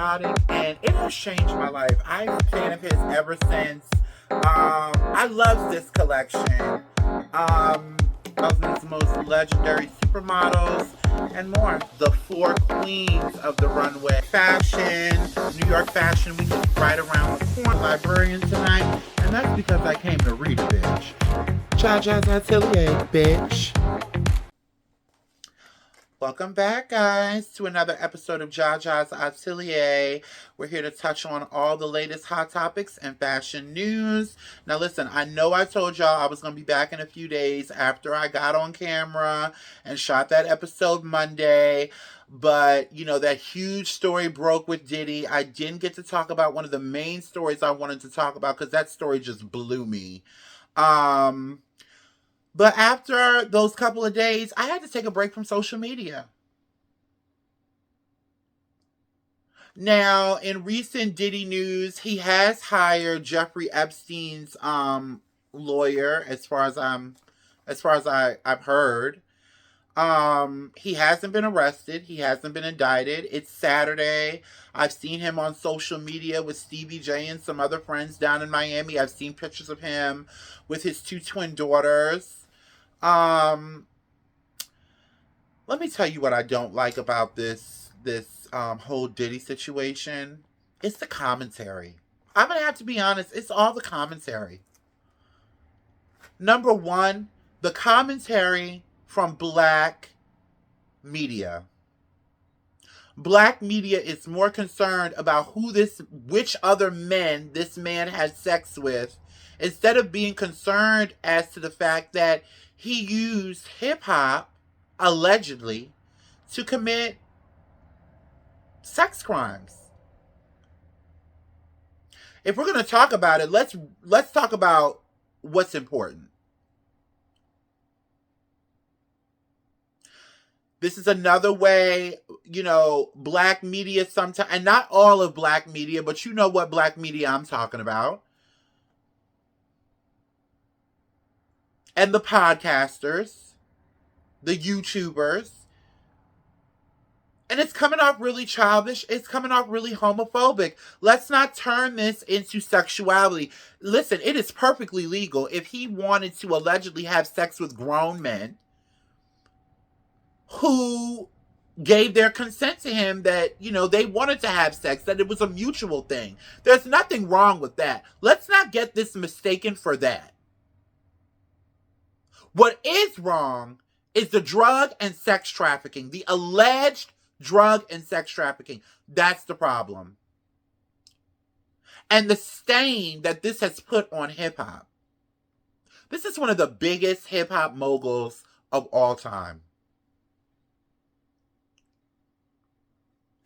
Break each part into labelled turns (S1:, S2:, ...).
S1: chaotic, and it has changed my life. I'm a fan of his ever since. I love this collection. Of his most legendary supermodels and more. The four queens of the runway. Fashion, New York Fashion Week is right around the corner. Librarian tonight, and that's because I came to read a bitch. Jaja's Atelier, bitch. Welcome back, guys, to another episode of Jaja's Atelier. We're here to touch on all the latest hot topics and fashion news. Now, listen, I know I told y'all I was going to be back in a few days after I got on camera and shot that episode Monday. But, you know, that huge story broke with Diddy. I didn't get to talk about one of the main stories I wanted to talk about because that story just blew me. But after those couple of days, I had to take a break from social media. Now, in recent Diddy news, he has hired Jeffrey Epstein's lawyer, as far as I've heard. He hasn't been arrested. He hasn't been indicted. It's Saturday. I've seen him on social media with Stevie J and some other friends down in Miami. I've seen pictures of him with his two twin daughters. Let me tell you what I don't like about this whole Diddy situation. It's the commentary. I'm gonna have to be honest. It's all the commentary. Number one, the commentary from black media. Black media is more concerned about which other men this man had sex with, instead of being concerned as to the fact that he used hip-hop, allegedly, to commit sex crimes. If we're going to talk about it, let's talk about what's important. This is another way, you know, black media sometimes, and not all of black media, but you know what black media I'm talking about. And the podcasters, the YouTubers. And it's coming off really childish. It's coming off really homophobic. Let's not turn this into sexuality. Listen, it is perfectly legal if he wanted to allegedly have sex with grown men who gave their consent to him, that, you know, they wanted to have sex, that it was a mutual thing. There's nothing wrong with that. Let's not get this mistaken for that. What is wrong is the drug and sex trafficking, the alleged drug and sex trafficking. That's the problem. And the stain that this has put on hip-hop. This is one of the biggest hip-hop moguls of all time.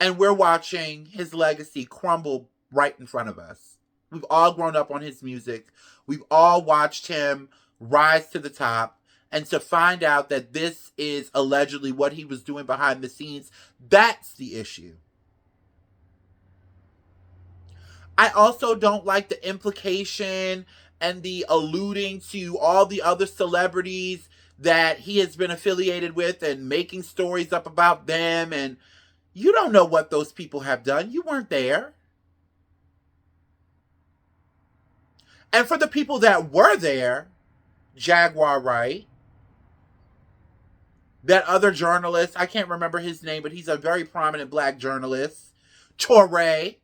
S1: And we're watching his legacy crumble right in front of us. We've all grown up on his music. We've all watched him rise to the top. And to find out that this is allegedly what he was doing behind the scenes, that's the issue. I also don't like the implication and the alluding to all the other celebrities that he has been affiliated with and making stories up about them. And you don't know what those people have done. You weren't there. And for the people that were there, Jaguar Wright, that other journalist, I can't remember his name, but he's a very prominent black journalist, Torre,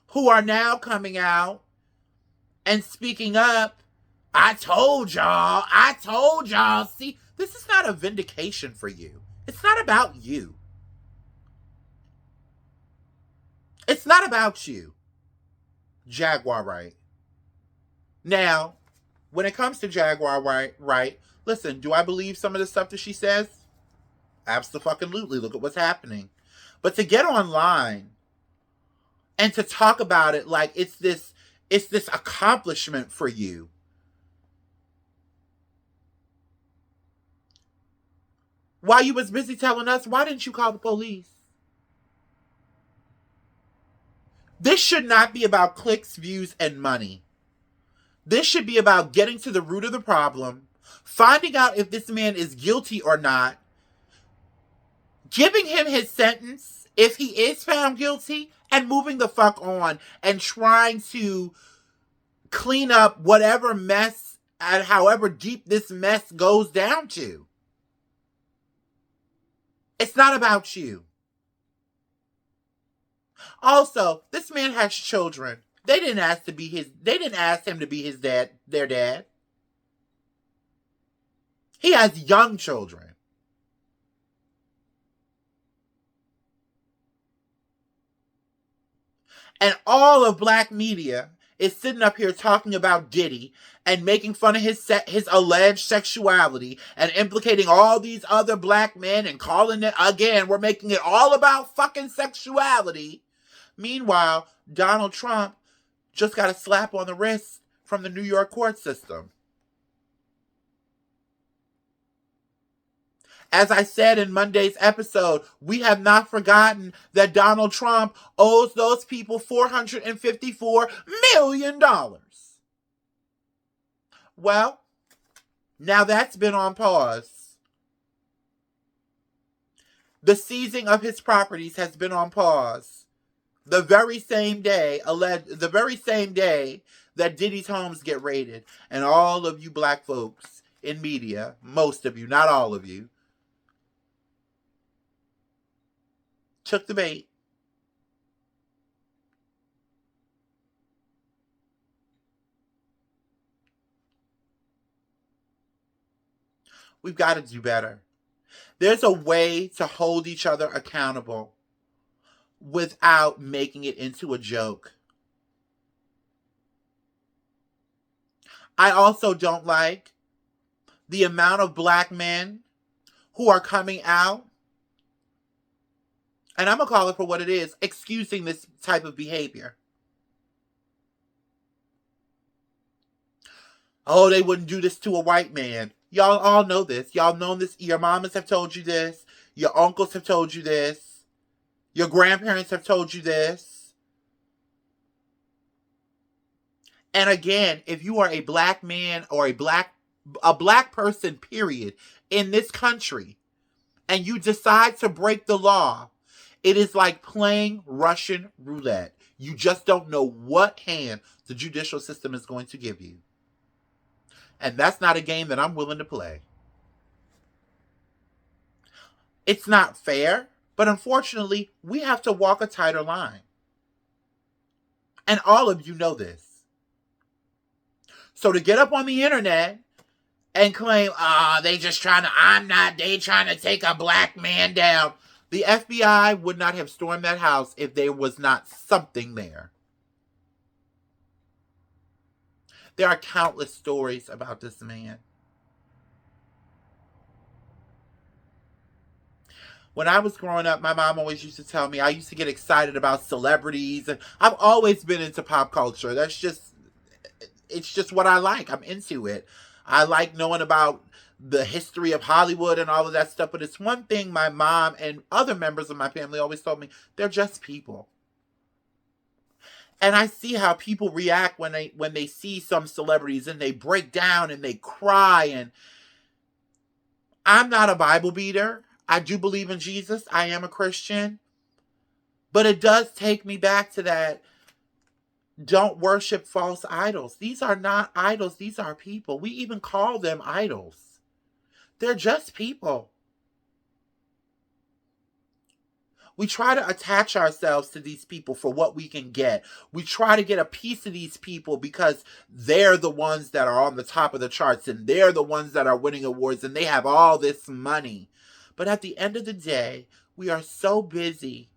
S1: who are now coming out and speaking up. I told y'all. See, this is not a vindication for you. It's not about you. It's not about you, Jaguar Wright. Now, when it comes to Jaguar Wright, listen, do I believe some of the stuff that she says? Absolutely. Look at what's happening. But to get online and to talk about it like it's this accomplishment for you. While you was busy telling us, why didn't you call the police? This should not be about clicks, views, and money. This should be about getting to the root of the problem, finding out if this man is guilty or not, giving him his sentence If he is found guilty, and moving the fuck on and trying to clean up whatever mess and however deep this mess goes down to. It's not about you. Also, this man has children. They didn't ask him to be his dad, their dad. He has young children. And all of black media is sitting up here talking about Diddy and making fun of his alleged sexuality and implicating all these other black men and calling it, again, we're making it all about fucking sexuality. Meanwhile, Donald Trump just got a slap on the wrist from the New York court system. As I said in Monday's episode, we have not forgotten that Donald Trump owes those people $454 million. Well, now that's been on pause. The seizing of his properties has been on pause. The very same day that Diddy's homes get raided, and all of you black folks in media, most of you, not all of you, took the bait. We've got to do better. There's a way to hold each other accountable without making it into a joke. I also don't like the amount of black men who are coming out, and I'm going to call it for what it is, excusing this type of behavior. Oh, they wouldn't do this to a white man. Y'all all know this. Y'all know this. Your mamas have told you this. Your uncles have told you this. Your grandparents have told you this. And again, if you are a black man or a black person, period, in this country, and you decide to break the law, it is like playing Russian roulette. You just don't know what hand the judicial system is going to give you. And that's not a game that I'm willing to play. It's not fair, but unfortunately, we have to walk a tighter line. And all of you know this. So to get up on the internet and claim, they trying to take a black man down. The FBI would not have stormed that house if there was not something there. There are countless stories about this man. When I was growing up, my mom always used to tell me I used to get excited about celebrities, and I've always been into pop culture. It's just what I like. I'm into it. I like knowing about the history of Hollywood and all of that stuff, but it's one thing my mom and other members of my family always told me, they're just people. And I see how people react when they see some celebrities and they break down and they cry. And I'm not a Bible beater. I do believe in Jesus. I am a Christian. But it does take me back to that. Don't worship false idols. These are not idols. These are people. We even call them idols. They're just people. We try to attach ourselves to these people for what we can get. We try to get a piece of these people because they're the ones that are on the top of the charts and they're the ones that are winning awards and they have all this money. But at the end of the day, we are so busy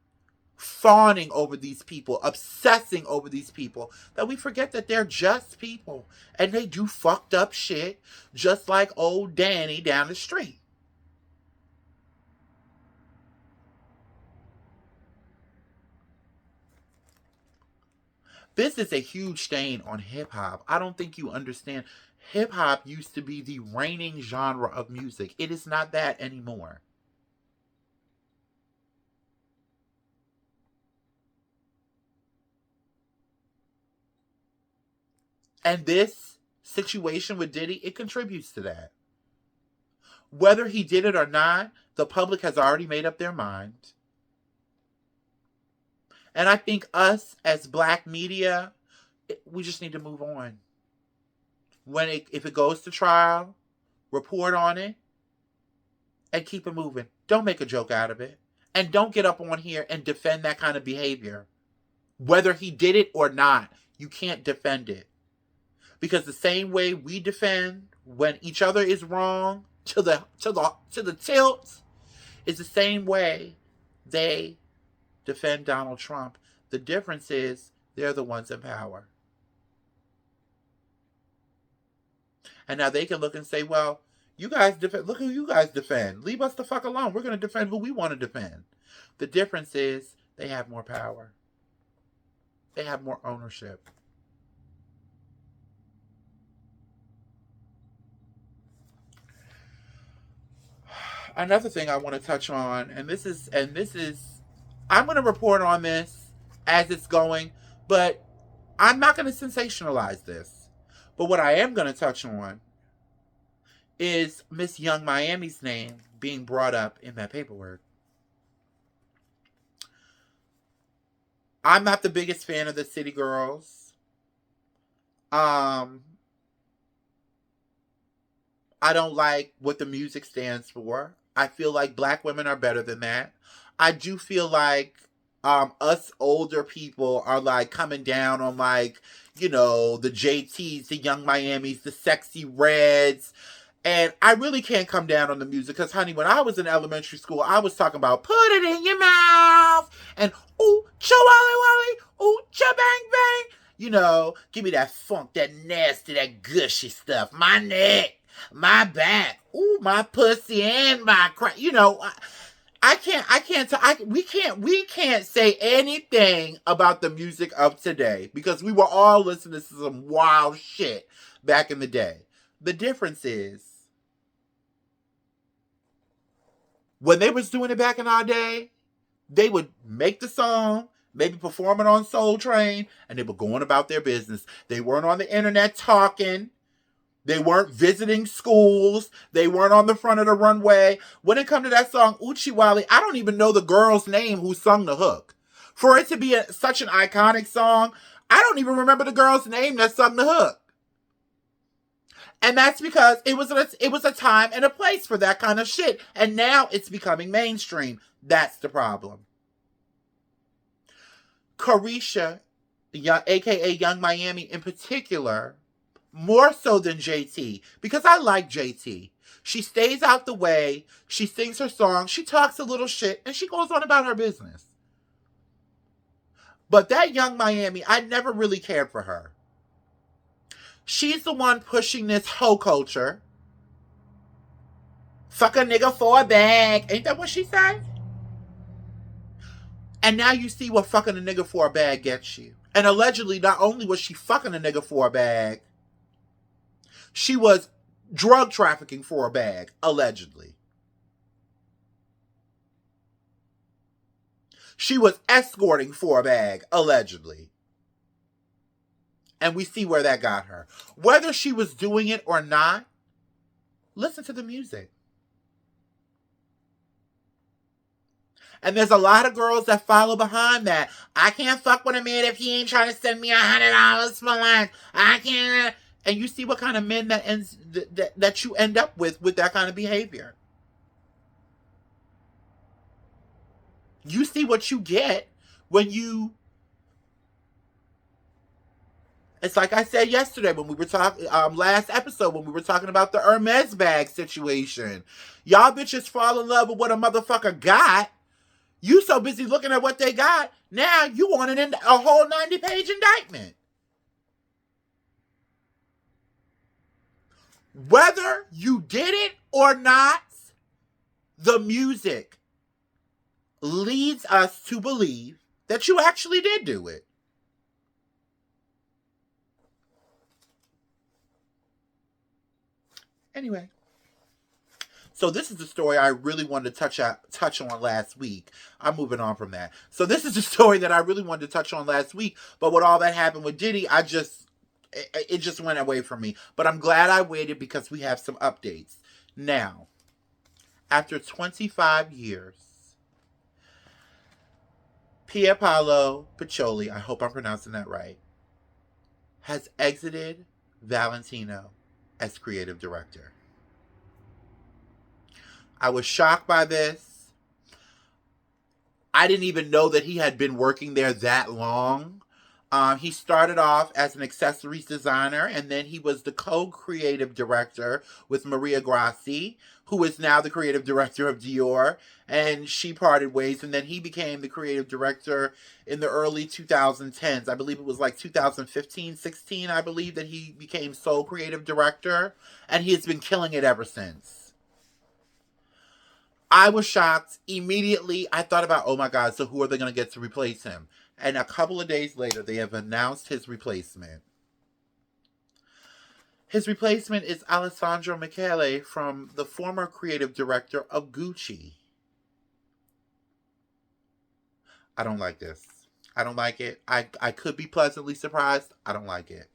S1: fawning over these people, obsessing over these people, that we forget that they're just people and they do fucked up shit just like old Danny down the street. This is a huge stain on hip-hop. I don't think you understand. Hip-hop used to be the reigning genre of music. It is not that anymore. And this situation with Diddy, it contributes to that. Whether he did it or not, the public has already made up their mind. And I think us as black media, we just need to move on. If it goes to trial, report on it and keep it moving. Don't make a joke out of it. And don't get up on here and defend that kind of behavior. Whether he did it or not, you can't defend it. Because the same way we defend when each other is wrong to the tilt is the same way they defend Donald Trump. The difference is they're the ones in power. And now they can look and say, well, you guys defend. Look who you guys defend. Leave us the fuck alone. We're going to defend who we want to defend. The difference is they have more power. They have more ownership. Another thing I want to touch on, and this is, I'm going to report on this as it's going, but I'm not going to sensationalize this. But what I am going to touch on is Miss Young Miami's name being brought up in that paperwork. I'm not the biggest fan of the City Girls. I don't like what the music stands for. I feel like black women are better than that. I do feel like us older people are like coming down on like, you know, the JTs, the Young Miamis, the Sexy Reds. And I really can't come down on the music because, honey, when I was in elementary school, I was talking about put it in your mouth and ooh, cha wally wally, ooh, cha bang bang. You know, give me that funk, that nasty, that gushy stuff. My neck, my back, ooh, my pussy and my crack. You know, we can't say anything about the music of today because we were all listening to some wild shit back in the day. The difference is, when they was doing it back in our day, they would make the song, maybe perform it on Soul Train, and they were going about their business. They weren't on the internet talking. They weren't visiting schools. They weren't on the front of the runway. When it come to that song, Uchiwali, I don't even know the girl's name who sung the hook. For it to be such an iconic song, I don't even remember the girl's name that sung the hook. And that's because it was a time and a place for that kind of shit. And now it's becoming mainstream. That's the problem. Carisha, a.k.a. Young Miami in particular, more so than JT, because I like JT. She stays out the way, she sings her song, she talks a little shit, and she goes on about her business. But that Young Miami, I never really cared for her. She's the one pushing this hoe culture. Fuck a nigga for a bag. Ain't that what she said? And now you see what fucking a nigga for a bag gets you. And allegedly, not only was she fucking a nigga for a bag, she was drug trafficking for a bag, allegedly. She was escorting for a bag, allegedly. And we see where that got her. Whether she was doing it or not, listen to the music. And there's a lot of girls that follow behind that. I can't fuck with a man if he ain't trying to send me $100 for lunch. I can't. And you see what kind of men that you end up with that kind of behavior. You see what you get when you... It's like I said yesterday when we were talking, last episode when we were talking about the Hermes bag situation. Y'all bitches fall in love with what a motherfucker got. You so busy looking at what they got, now you want a whole 90-page indictment. Whether you did it or not, the music leads us to believe that you actually did do it. Anyway, so this is the story I really wanted to touch on last week. I'm moving on from that. So this is the story that I really wanted to touch on last week, but with all that happened with Diddy, it just went away from me. But I'm glad I waited because we have some updates. Now, after 25 years, Pierpaolo Piccioli, I hope I'm pronouncing that right, has exited Valentino as creative director. I was shocked by this. I didn't even know that he had been working there that long. He started off as an accessories designer, and then he was the co-creative director with Maria Grassi, who is now the creative director of Dior, and she parted ways, and then he became the creative director in the early 2010s. I believe it was like 2015, 16, I believe, that he became sole creative director, and he has been killing it ever since. I was shocked. Immediately, I thought about, oh my God, so who are they going to get to replace him? And a couple of days later, they have announced his replacement. His replacement is Alessandro Michele, from the former creative director of Gucci. I don't like this. I don't like it. I could be pleasantly surprised. I don't like it.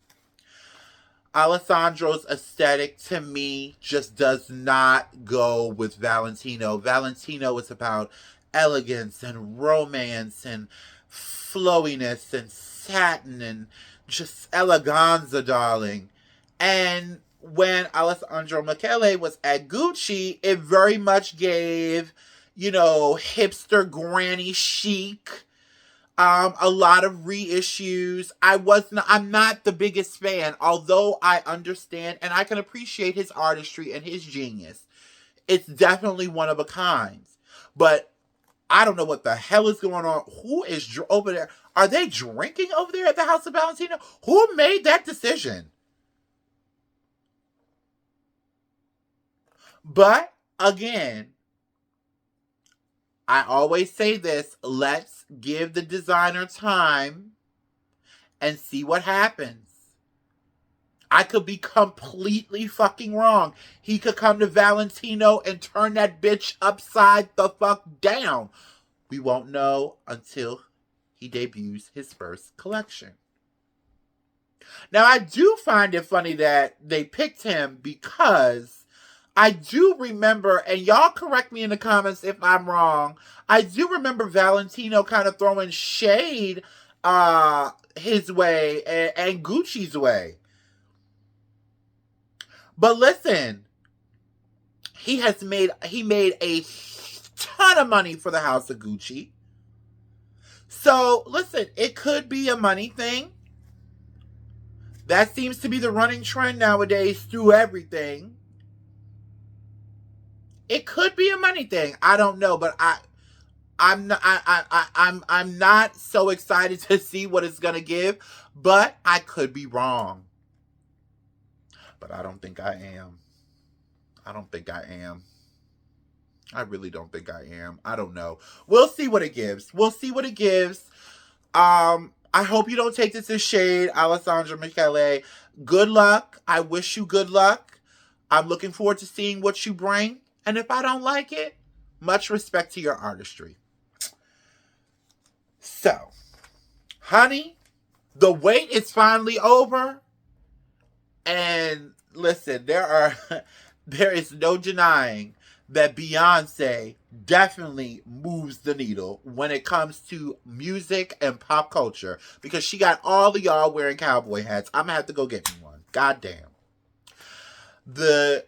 S1: Alessandro's aesthetic, to me, just does not go with Valentino. Valentino is about elegance and romance and flowiness and satin and just eleganza, darling. And when Alessandro Michele was at Gucci, it very much gave, hipster granny chic. A lot of reissues. I'm not the biggest fan, although I understand and I can appreciate his artistry and his genius. It's definitely one of a kind. But I don't know what the hell is going on. Who is over there? Are they drinking over there at the House of Valentino? Who made that decision? But again, I always say this, let's give the designer time and see what happens. I could be completely fucking wrong. He could come to Valentino and turn that bitch upside the fuck down. We won't know until he debuts his first collection. Now, I do find it funny that they picked him because I do remember, and y'all correct me in the comments if I'm wrong, I do remember Valentino kind of throwing shade his way and Gucci's way. But listen, he made a ton of money for the house of Gucci. So listen, it could be a money thing. That seems to be the running trend nowadays through everything. It could be a money thing. I don't know, but I'm not so excited to see what it's gonna give, but I could be wrong. But I don't think I am. I don't think I am. I really don't think I am. I don't know. We'll see what it gives. We'll see what it gives. I hope you don't take this as shade, Alessandro Michele. Good luck. I wish you good luck. I'm looking forward to seeing what you bring. And if I don't like it, much respect to your artistry. So, honey, the wait is finally over. And listen, there is no denying that Beyonce definitely moves the needle when it comes to music and pop culture, because she got all of y'all wearing cowboy hats. I'm gonna have to go get me one. Goddamn.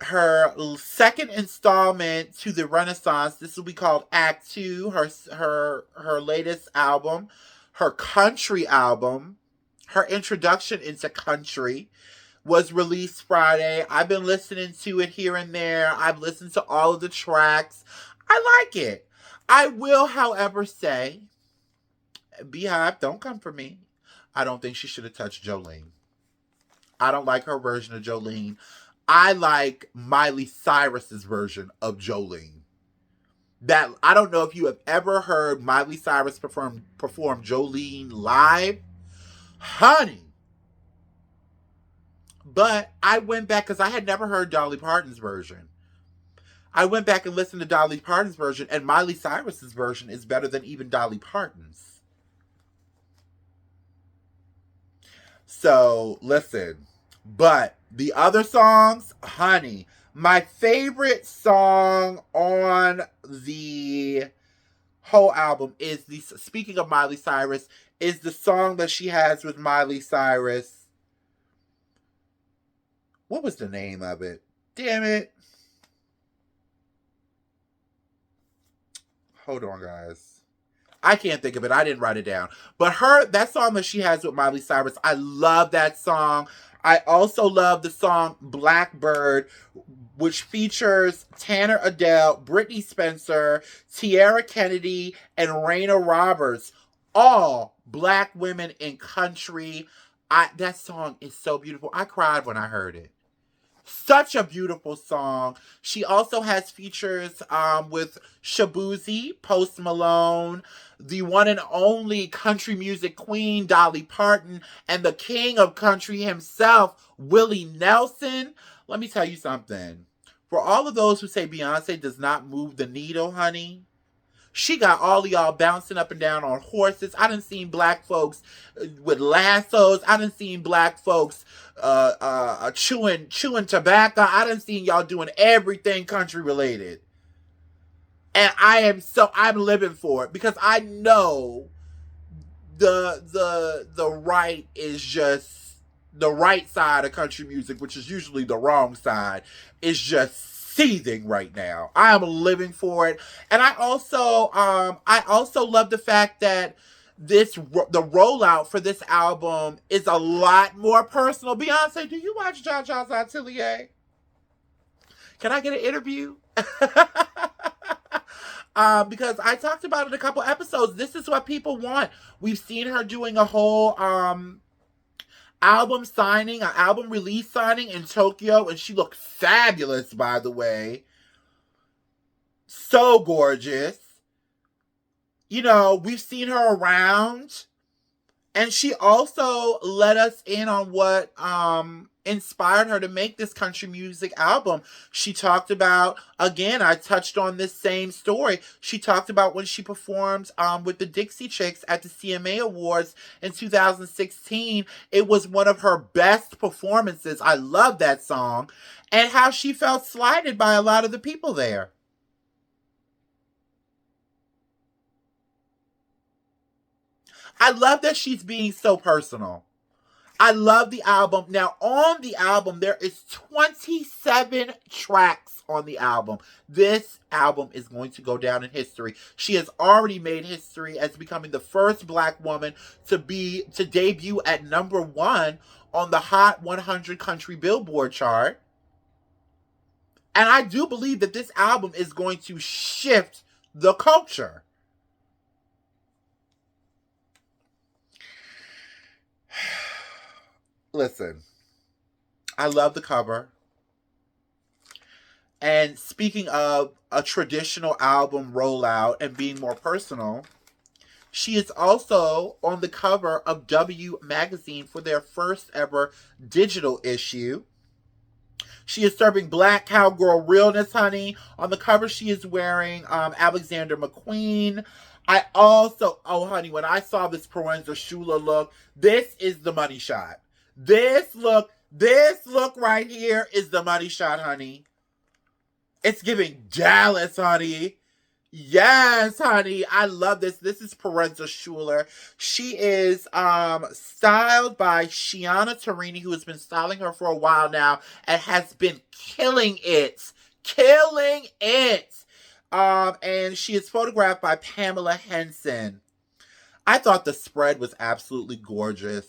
S1: Her second installment to the Renaissance, this will be called Act 2, her latest album, her country album, her introduction into country, was released Friday. I've been listening to it here and there. I've listened to all of the tracks. I like it. I will, however, say, Beehive, don't come for me. I don't think she should have touched Jolene. I don't like her version of Jolene. I like Miley Cyrus's version of Jolene. That, I don't know if you have ever heard Miley Cyrus perform Jolene live. Honey. But I went back because I had never heard Dolly Parton's version. I went back and listened to Dolly Parton's version, and Miley Cyrus's version is better than even Dolly Parton's. So, listen. But the other songs, honey, my favorite song on the whole album is the, speaking of Miley Cyrus, is the song that she has with Miley Cyrus. What was the name of it? Damn it. Hold on, guys. I can't think of it. I didn't write it down. But that song that she has with Miley Cyrus, I love that song. I also love the song Blackbird, which features Tanner Adele, Brittany Spencer, Tiara Kennedy, and Raina Roberts, all black women in country. That song is so beautiful. I cried when I heard it. Such a beautiful song. She also has features with Shabuzi, Post Malone, the one and only country music queen, Dolly Parton, and the king of country himself, Willie Nelson. Let me tell you something. For all of those who say Beyonce does not move the needle, honey, she got all of y'all bouncing up and down on horses. I done seen black folks with lassos. I done seen black folks chewing tobacco. I done seen y'all doing everything country related. And I'm living for it because I know the right is just the right side of country music, which is usually the wrong side, is just seething right now. I am living for it. And I also love the fact that the rollout for this album is a lot more personal. Beyonce, do you watch Jaja's Atelier? Can I get an interview? Because I talked about it in a couple episodes. This is what people want. We've seen her doing a whole album signing, an album release signing in Tokyo, and she looked fabulous, by the way. So gorgeous. You know, we've seen her around. And she also let us in on what inspired her to make this country music album. She talked about, again, I touched on this same story. She talked about when she performed with the Dixie Chicks at the CMA Awards in 2016. It was one of her best performances. I love that song. And how she felt slighted by a lot of the people there. I love that she's being so personal. I love the album. Now, on the album, there is 27 tracks on the album. This album is going to go down in history. She has already made history as becoming the first black woman to debut at #1 on the Hot 100 Country Billboard chart. And I do believe that this album is going to shift the culture. Listen, I love the cover. And speaking of a traditional album rollout and being more personal, she is also on the cover of W Magazine for their first ever digital issue. She is serving black cowgirl realness, honey. On the cover, she is wearing Alexander McQueen. Oh, honey, when I saw this Parenza Shula look, this is the money shot. This look right here is the money shot, honey. It's giving Dallas, honey. Yes, honey. I love this. This is Parenza Schuler. She is styled by Shiana Tarini, who has been styling her for a while now and has been killing it. Killing it. And she is photographed by Pamela Henson. I thought the spread was absolutely gorgeous.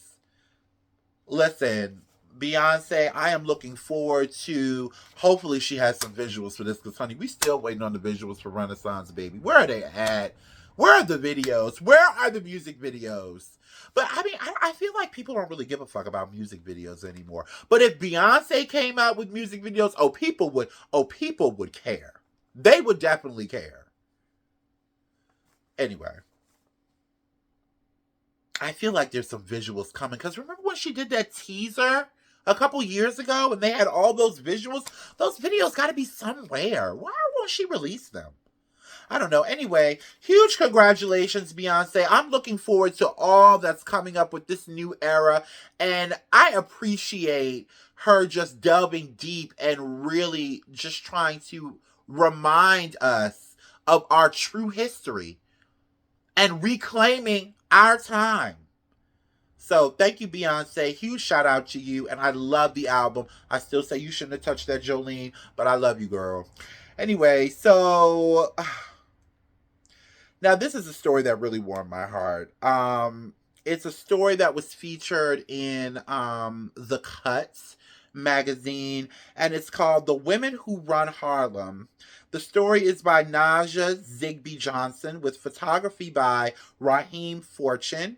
S1: Listen, Beyonce, I am looking forward to, hopefully she has some visuals for this, because honey, we still waiting on the visuals for Renaissance, baby. Where are they at? Where are the videos? Where are the music videos? But I mean, I feel like people don't really give a fuck about music videos anymore. But if Beyonce came out with music videos, people would care. They would definitely care. Anyway. I feel like there's some visuals coming. Because remember when she did that teaser a couple years ago and they had all those visuals? Those videos got to be somewhere. Why won't she release them? I don't know. Anyway, huge congratulations, Beyonce. I'm looking forward to all that's coming up with this new era. And I appreciate her just delving deep and really just trying to remind us of our true history. and reclaiming our time. So thank you, Beyonce. Huge shout out to you. And I love the album. I still say you shouldn't have touched that, Jolene, but I love you, girl. Anyway, so now this is a story that really warmed my heart. It's a story that was featured in The Cut magazine, and it's called The Women Who Run Harlem. The story is by Naja Zigby Johnson with photography by Raheem Fortune.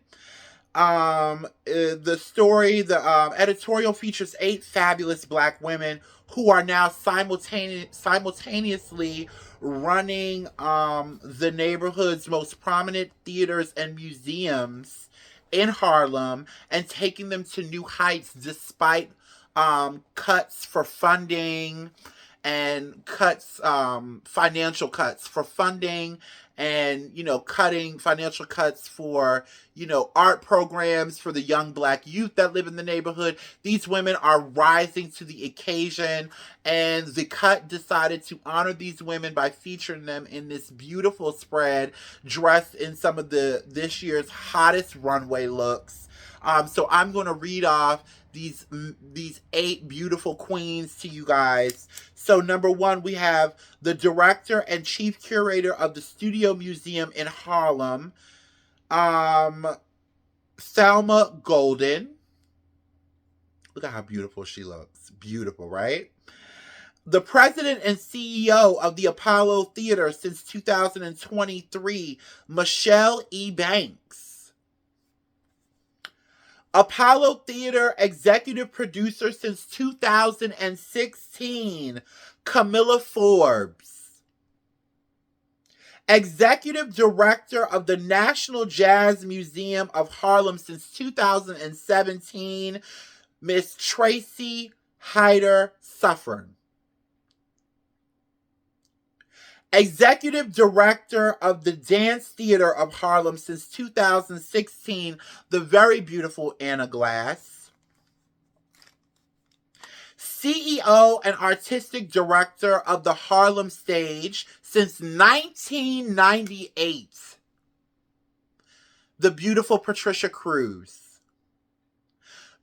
S1: The story, the editorial features 8 fabulous black women who are now simultaneously running the neighborhood's most prominent theaters and museums in Harlem and taking them to new heights despite cuts for funding and cuts, financial cuts for funding, and cutting financial cuts for art programs for the young black youth that live in the neighborhood. These women are rising to the occasion, and the Cut decided to honor these women by featuring them in this beautiful spread, dressed in some of this year's hottest runway looks. So I'm going to read off these 8 beautiful queens to you guys. So number 1, we have the director and chief curator of the Studio Museum in Harlem, Thelma Golden. Look at how beautiful she looks. Beautiful, right? The president and CEO of the Apollo Theater since 2023, Michelle E. Banks. Apollo Theater executive producer since 2016, Camilla Forbes. Executive director of the National Jazz Museum of Harlem since 2017, Miss Tracy Hyder Suffern. Executive Director of the Dance Theater of Harlem since 2016, the very beautiful Anna Glass. CEO and Artistic Director of the Harlem Stage since 1998, the beautiful Patricia Cruz.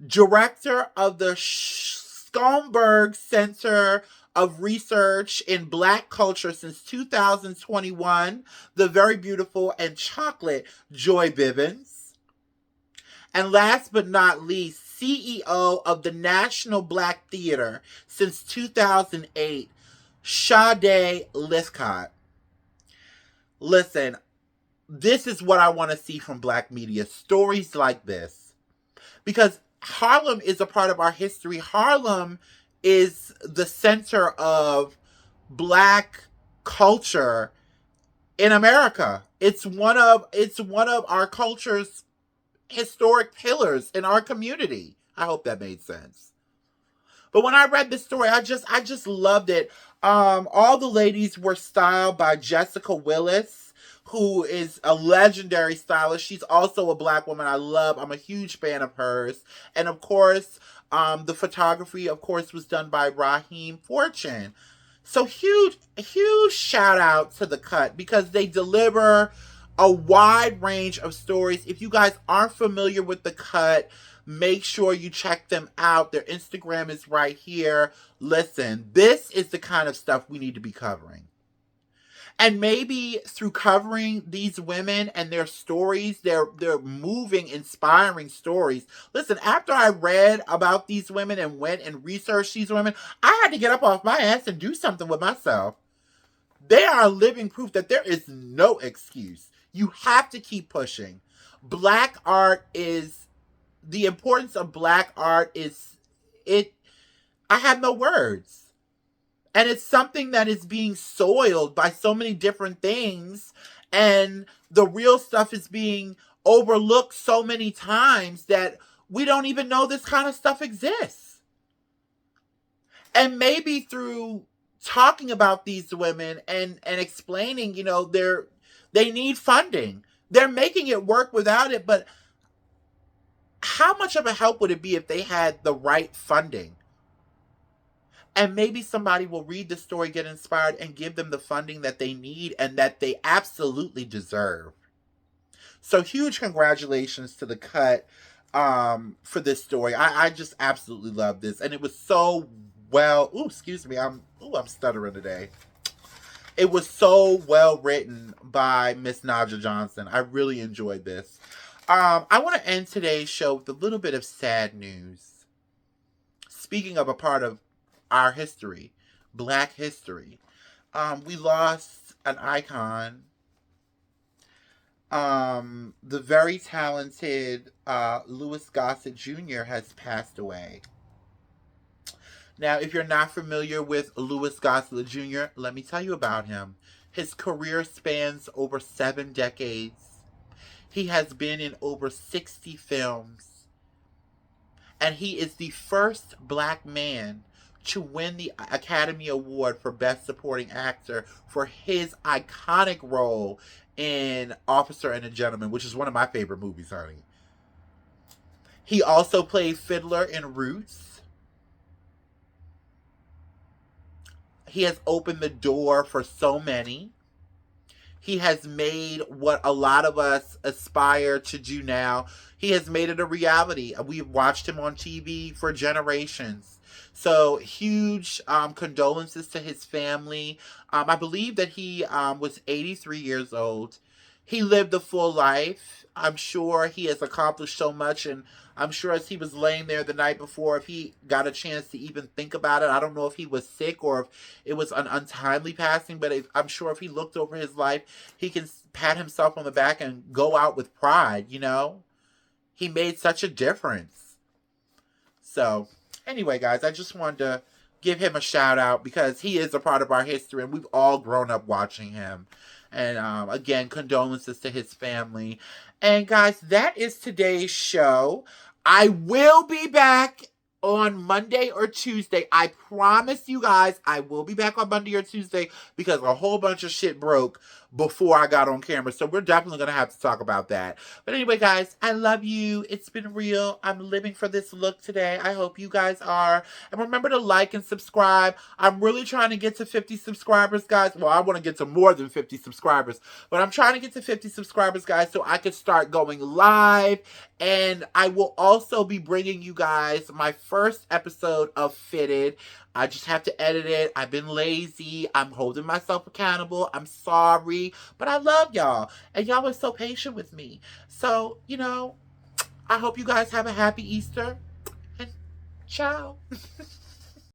S1: Director of the Schomburg Center of Research in Black Culture since 2021, the very beautiful and chocolate Joy Bivens. And last but not least, CEO of the National Black Theater since 2008, Sade Lithcott. Listen, this is what I want to see from black media, stories like this. Because Harlem is a part of our history. Harlem is the center of black culture in America. It's one of our culture's historic pillars in our community. I hope that made sense. But when I read this story, I just loved it. All the ladies were styled by Jessica Willis, who is a legendary stylist. She's also a black woman I'm a huge fan of hers. And of course, the photography, of course, was done by Raheem Fortune. So huge shout out to The Cut, because they deliver a wide range of stories. If you guys aren't familiar with The Cut, make sure you check them out. Their Instagram is right here. Listen, this is the kind of stuff we need to be covering. And maybe through covering these women and their stories, their moving, inspiring stories. Listen, after I read about these women and went and researched these women, I had to get up off my ass and do something with myself. They are living proof that there is no excuse. You have to keep pushing. Black art is, the importance of black art is, I have no words. And it's something that is being soiled by so many different things. And the real stuff is being overlooked so many times that we don't even know this kind of stuff exists. And maybe through talking about these women and explaining, they need funding. They're making it work without it. But how much of a help would it be if they had the right funding? And maybe somebody will read the story, get inspired, and give them the funding that they need and that they absolutely deserve. So huge congratulations to the cut for this story. I just absolutely love this. And it was so well, ooh, excuse me, I'm stuttering today. It was so well written by Miss Naja Johnson. I really enjoyed this. I want to end today's show with a little bit of sad news. Speaking of a part of our history, Black history, we lost an icon. The very talented Louis Gossett Jr. has passed away. Now, if you're not familiar with Louis Gossett Jr., let me tell you about him. His career spans over 7 decades. He has been in over 60 films. And he is the first black man to win the Academy Award for Best Supporting Actor for his iconic role in Officer and a Gentleman, which is one of my favorite movies, honey. He also played Fiddler in Roots. He has opened the door for so many. He has made what a lot of us aspire to do now. He has made it a reality. We've watched him on TV for generations. So huge condolences to his family. I believe that he was 83 years old. He lived a full life. I'm sure he has accomplished so much, and I'm sure as he was laying there the night before, if he got a chance to even think about it, I don't know if he was sick or if it was an untimely passing, but I'm sure if he looked over his life, he can pat himself on the back and go out with pride, you know? He made such a difference. So, anyway, guys, I just wanted to give him a shout out because he is a part of our history and we've all grown up watching him. And again, condolences to his family. And guys, that is today's show. I will be back on Monday or Tuesday. I promise you guys, I will be back on Monday or Tuesday because a whole bunch of shit broke before I got on camera. So we're definitely going to have to talk about that. But anyway, guys, I love you. It's been real. I'm living for this look today. I hope you guys are. And remember to like and subscribe. I'm really trying to get to 50 subscribers, guys. Well, I want to get to more than 50 subscribers. But I'm trying to get to 50 subscribers, guys, so I can start going live. And I will also be bringing you guys my first episode of Fitted. I just have to edit it. I've been lazy. I'm holding myself accountable. I'm sorry. But I love y'all. And y'all are so patient with me. So, you know, I hope you guys have a happy Easter. And ciao.